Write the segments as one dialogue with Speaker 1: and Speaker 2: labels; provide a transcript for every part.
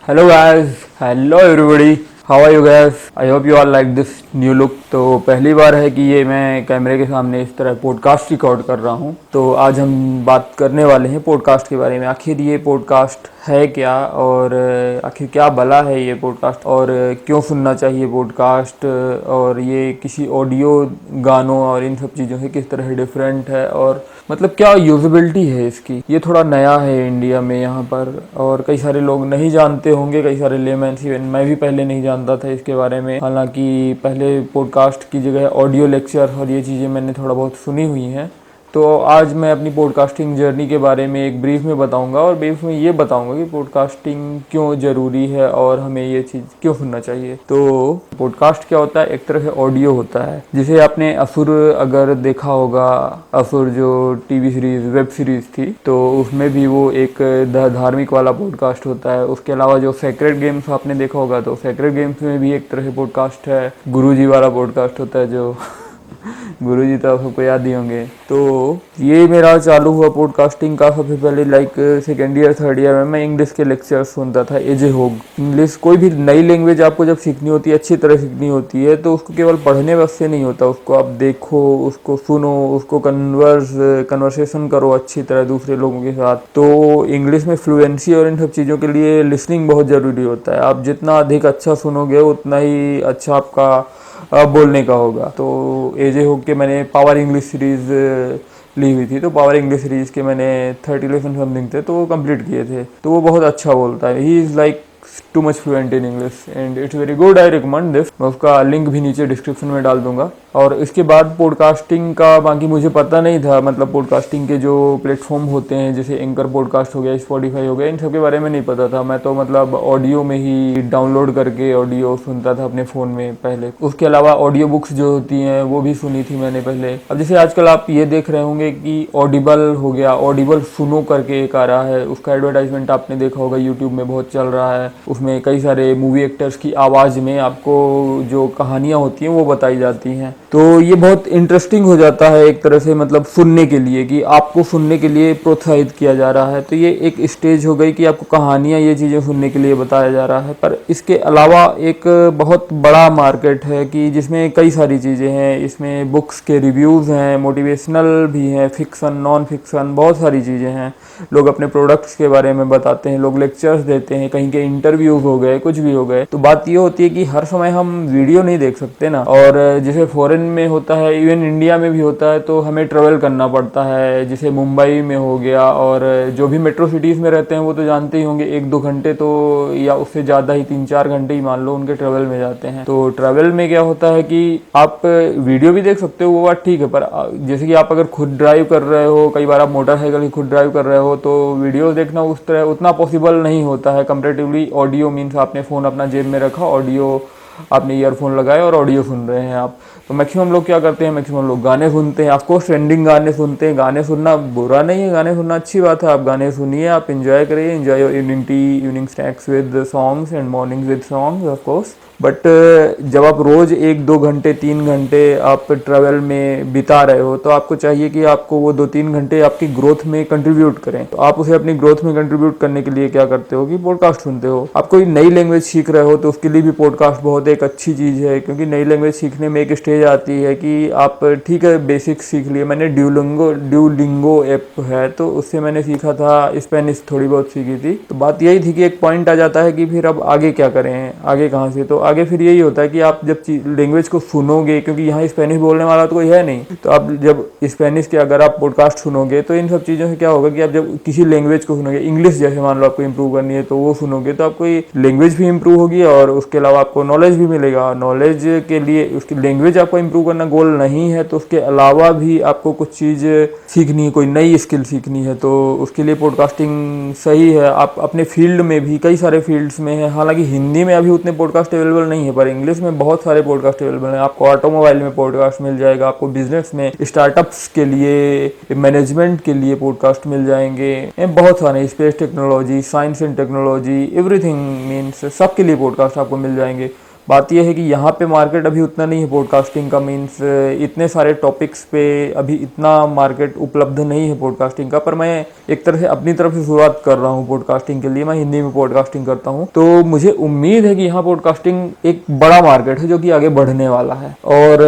Speaker 1: Hello guys, hello everybody. How are you guys? I hope you all like this new look. तो पहली बार है कि ये मैं कैमरे के सामने इस तरह पॉडकास्ट रिकॉर्ड कर रहा हूँ। तो आज हम बात करने वाले हैं पॉडकास्ट के बारे में। आखिर ये पॉडकास्ट है क्या और आखिर क्या भला है ये पॉडकास्ट और क्यों सुनना चाहिए पॉडकास्ट और ये किसी ऑडियो गानों और इन सब चीज़ों से किस तरह डिफरेंट है और मतलब क्या यूजेबिलिटी है इसकी। ये थोड़ा नया है इंडिया में यहाँ पर और कई सारे लोग नहीं जानते होंगे, कई सारे लेमैन्स, इवन मैं भी पहले नहीं जानता था इसके बारे में। हालांकि पहले पॉडकास्ट की जगह ऑडियो लेक्चर और ये चीज़ें मैंने थोड़ा बहुत सुनी हुई हैं। तो आज मैं अपनी पॉडकास्टिंग जर्नी के बारे में एक ब्रीफ में बताऊंगा और ब्रीफ में ये बताऊंगा कि पॉडकास्टिंग क्यों ज़रूरी है और हमें ये चीज़ क्यों सुनना चाहिए। तो पॉडकास्ट क्या होता है? एक तरह से ऑडियो होता है, जिसे आपने असुर अगर देखा होगा, असुर जो टीवी सीरीज वेब सीरीज थी, तो उसमें भी वो एक धार्मिक वाला पॉडकास्ट होता है। उसके अलावा जो सेक्रेड गेम्स आपने देखा होगा, तो सेक्रेड गेम्स में भी एक तरह से पॉडकास्ट है, गुरुजी वाला पॉडकास्ट होता है जो गुरुजी तो आपको याद ही होंगे। तो ये मेरा चालू हुआ पॉडकास्टिंग का सबसे पहले like second year third year में मैं इंग्लिश के लेक्चर सुनता था। एजे होग इंग्लिश, कोई भी नई लैंग्वेज आपको जब सीखनी होती है, अच्छी तरह सीखनी होती है, तो उसको केवल पढ़ने बस से नहीं होता, उसको आप देखो, उसको सुनो, उसको कन्वर्सेशन करो अच्छी तरह दूसरे लोगों के साथ। तो इंग्लिश में फ्लुएंसी और इन सब चीज़ों के लिए लिसनिंग बहुत ज़रूरी होता है। आप जितना अधिक अच्छा सुनोगे उतना ही अच्छा आपका बोलने का होगा। तो एजे होग के मैंने पावर इंग्लिश सीरीज़ ली हुई थी, तो पावर इंग्लिश सीरीज़ के मैंने 30 लेसन समथिंग थे, तो वो कंप्लीट किए थे। तो वो बहुत अच्छा बोलता है, he is like too much fluent in English and it's very good. I recommend this. मैं उसका लिंक भी नीचे डिस्क्रिप्शन में डाल दूंगा। और इसके बाद पॉडकास्टिंग का बाकी मुझे पता नहीं था, मतलब पॉडकास्टिंग के जो प्लेटफॉर्म होते हैं जैसे एंकर पॉडकास्ट हो गया, स्पॉटिफाई हो गया, इन सब के बारे में नहीं पता था। मैं तो मतलब ऑडियो में ही डाउनलोड करके ऑडियो सुनता था अपने फ़ोन में पहले। उसके अलावा ऑडियो बुक्स जो होती हैं वो भी सुनी थी मैंने पहले। अब जैसे आजकल आप ये देख रहे होंगे कि ऑडिबल हो गया, ऑडिबल सुनो करके एक आ रहा है, उसका एडवर्टाइजमेंट आपने देखा होगा, यूट्यूब में बहुत चल रहा है। उसमें कई सारे मूवी एक्टर्स की आवाज़ में आपको जो कहानियाँ होती हैं वो बताई जाती हैं। तो ये बहुत इंटरेस्टिंग हो जाता है एक तरह से, मतलब सुनने के लिए, कि आपको सुनने के लिए प्रोत्साहित किया जा रहा है। तो ये एक स्टेज हो गई कि आपको कहानियाँ, ये चीज़ें सुनने के लिए बताया जा रहा है। पर इसके अलावा एक बहुत बड़ा मार्केट है कि जिसमें कई सारी चीज़ें हैं। इसमें बुक्स के रिव्यूज़ हैं, मोटिवेशनल भी हैं, फिक्सन, नॉन फिक्सन, बहुत सारी चीज़ें हैं। लोग अपने प्रोडक्ट्स के बारे में बताते हैं, लोग लेक्चर्स देते हैं, कहीं के इंटरव्यूज़ हो गए, कुछ भी हो गए। तो बात ये होती है कि हर समय हम वीडियो नहीं देख सकते ना। और जैसे फॉरेन में होता है, इवन इंडिया में भी होता है, तो हमें ट्रेवल करना पड़ता है। जैसे मुंबई में हो गया, और जो भी मेट्रो सिटीज़ में रहते हैं वो तो जानते ही होंगे, 1-2 घंटे तो या उससे ज़्यादा ही 3-4 घंटे ही मान लो उनके ट्रेवल में जाते हैं। तो ट्रेवल में क्या होता है कि आप वीडियो भी देख सकते हो, वो बात ठीक है, पर जैसे कि आप अगर खुद ड्राइव कर रहे हो, कई बार आप मोटरसाइकिल ही खुद ड्राइव कर रहे हो, तो वीडियो देखना उस तरह उतना पॉसिबल नहीं होता है कंपेरेटिवली। ऑडियो मीन्स आपने फ़ोन अपना जेब में रखा, ऑडियो आपने ईयरफोन लगाए और ऑडियो सुन रहे हैं आप। तो मैक्सिमम लोग क्या करते हैं, मैक्सिमम लोग गाने सुनते हैं। ऑफकोर्स ट्रेंडिंग गाने सुनते हैं, गाने सुनना बुरा नहीं है, गाने सुनना अच्छी बात है। आप गाने सुनिए, आप इंजॉय करिए, enjoy your evening tea, evening snacks with songs and morning with songs of course. But जब आप रोज़ 1-2 घंटे 3 घंटे आप ट्रैवल में बिता रहे हो, तो आपको चाहिए कि आपको वो 2-3 घंटे आपकी ग्रोथ में कंट्रीब्यूट करें। तो आप उसे अपनी ग्रोथ में कंट्रीब्यूट करने के लिए क्या करते हो कि पॉडकास्ट सुनते हो। आप कोई नई लैंग्वेज सीख रहे हो तो उसके लिए भी पॉडकास्ट बहुत एक अच्छी चीज़ है, क्योंकि नई लैंग्वेज सीखने में एक स्टेज आती है कि आप ठीक है बेसिक्स सीख लिए। मैंने ड्यूलिंगो ऐप है, तो उससे मैंने सीखा था स्पेनिश, थोड़ी बहुत सीखी थी। तो बात यही थी कि एक पॉइंट आ जाता है कि फिर अब आगे क्या करें, आगे कहाँ से। तो आगे फिर यही होता है कि आप जब लैंग्वेज को सुनोगे, क्योंकि यहाँ स्पेनिश बोलने वाला तो कोई है नहीं, तो आप जब स्पेनिश के अगर आप पॉडकास्ट सुनोगे तो इन सब चीज़ों से क्या होगा कि आप जब किसी लैंग्वेज को सुनोगे, इंग्लिश जैसे मान लो आपको इंप्रूव करनी है, तो वो सुनोगे तो आपको लैंग्वेज भी इंप्रूव होगी और उसके अलावा आपको नॉलेज भी मिलेगा। नॉलेज के लिए उसकी लैंग्वेज आपको इंप्रूव करना गोल नहीं है, तो उसके अलावा भी आपको कुछ चीज़ सीखनी है, कोई नई स्किल सीखनी है, तो उसके लिए पॉडकास्टिंग सही है। आप अपने फील्ड में भी, कई सारे फील्ड्स में है, हालांकि हिंदी में अभी उतने पॉडकास्ट अवेलेबल नहीं है, पर इंग्लिश में बहुत सारे पॉडकास्ट अवेलेबल हैं। आपको ऑटोमोबाइल में पॉडकास्ट मिल जाएगा, आपको बिजनेस में, स्टार्टअप्स के लिए, मैनेजमेंट के लिए पॉडकास्ट मिल जाएंगे, बहुत सारे, space technology, science and technology, everything means सबके लिए पॉडकास्ट आपको मिल जाएंगे। बात यह है कि यहाँ पे मार्केट अभी उतना नहीं है पॉडकास्टिंग का, मीन्स इतने सारे टॉपिक्स पे अभी इतना मार्केट उपलब्ध नहीं है पॉडकास्टिंग का। पर मैं एक तरह से अपनी तरफ से शुरुआत कर रहा हूँ पॉडकास्टिंग के लिए। मैं हिंदी में पॉडकास्टिंग करता हूँ, तो मुझे उम्मीद है कि यहाँ पॉडकास्टिंग एक बड़ा मार्केट है जो कि आगे बढ़ने वाला है। और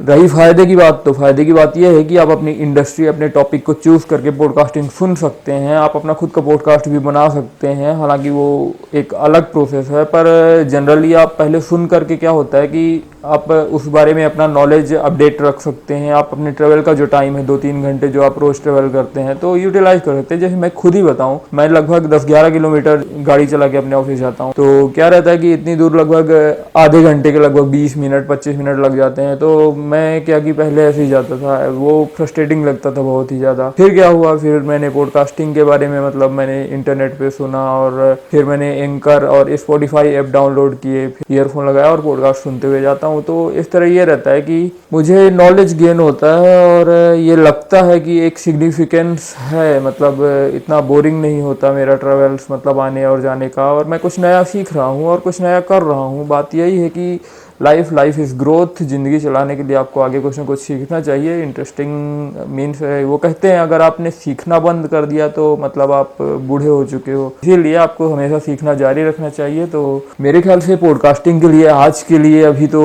Speaker 1: रही फायदे की बात, तो फायदे की बात यह है कि आप अपनी इंडस्ट्री, अपने टॉपिक को चूज करके पॉडकास्टिंग सुन सकते हैं। आप अपना खुद का पॉडकास्ट भी बना सकते हैं, हालांकि वो एक अलग प्रोसेस है। पर जनरली आप पहले सुन करके क्या होता है कि आप उस बारे में अपना नॉलेज अपडेट रख सकते हैं। आप अपने ट्रेवल का जो टाइम है 2-3 घंटे जो आप रोज ट्रेवल करते हैं तो यूटिलाइज कर सकते हैं। जैसे मैं खुद ही बताऊं, मैं लगभग 10-11 किलोमीटर गाड़ी चला के अपने ऑफिस जाता हूं, तो क्या रहता है कि इतनी दूर लगभग आधे घंटे के लगभग 20 मिनट 25 मिनट लग जाते हैं। तो मैं क्या कि पहले ऐसे ही जाता था, वो फ्रस्ट्रेटिंग लगता था बहुत ही ज़्यादा। फिर क्या हुआ, फिर मैंने पॉडकास्टिंग के बारे में मतलब मैंने इंटरनेट पे सुना, और फिर मैंने एंकर और स्पॉटिफाई ऐप डाउनलोड किए, फिर ईयरफोन लगाया और पॉडकास्ट सुनते हुए जाता हूँ। तो इस तरह ये रहता है कि मुझे नॉलेज गेन होता है, और ये लगता है कि एक सिग्निफिकेंस है, मतलब इतना बोरिंग नहीं होता मेरा ट्रेवल्स, मतलब आने और जाने का। और मैं कुछ नया सीख रहा हूँ और कुछ नया कर रहा हूँ। बात यही है कि लाइफ इज़ ग्रोथ। ज़िंदगी चलाने के लिए आपको आगे कुछ ना कुछ सीखना चाहिए। इंटरेस्टिंग मीन्स वो कहते हैं अगर आपने सीखना बंद कर दिया तो मतलब आप बूढ़े हो चुके हो, इसीलिए आपको हमेशा सीखना जारी रखना चाहिए। तो मेरे ख्याल से पॉडकास्टिंग के लिए आज के लिए अभी तो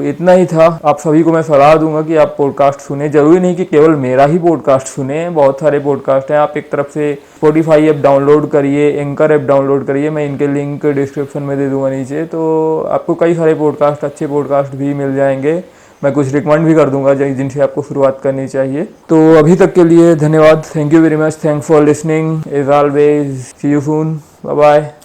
Speaker 1: इतना ही था। आप सभी को मैं सलाह दूंगा कि आप पॉडकास्ट सुने। जरूरी नहीं कि केवल मेरा ही पॉडकास्ट सुने, बहुत सारे पॉडकास्ट हैं। आप एक तरफ से स्पॉटिफाई ऐप डाउनलोड करिए, एंकर ऐप डाउनलोड करिए, मैं इनके लिंक डिस्क्रिप्शन में दे दूंगा नीचे। तो आपको कई सारे पॉडकास्ट, अच्छे पॉडकास्ट भी मिल जाएंगे। मैं कुछ रिकमेंड भी कर दूंगा जिनसे आपको शुरुआत करनी चाहिए। तो अभी तक के लिए धन्यवाद। Thank you very much. Thanks for listening as always. See you soon. Bye bye.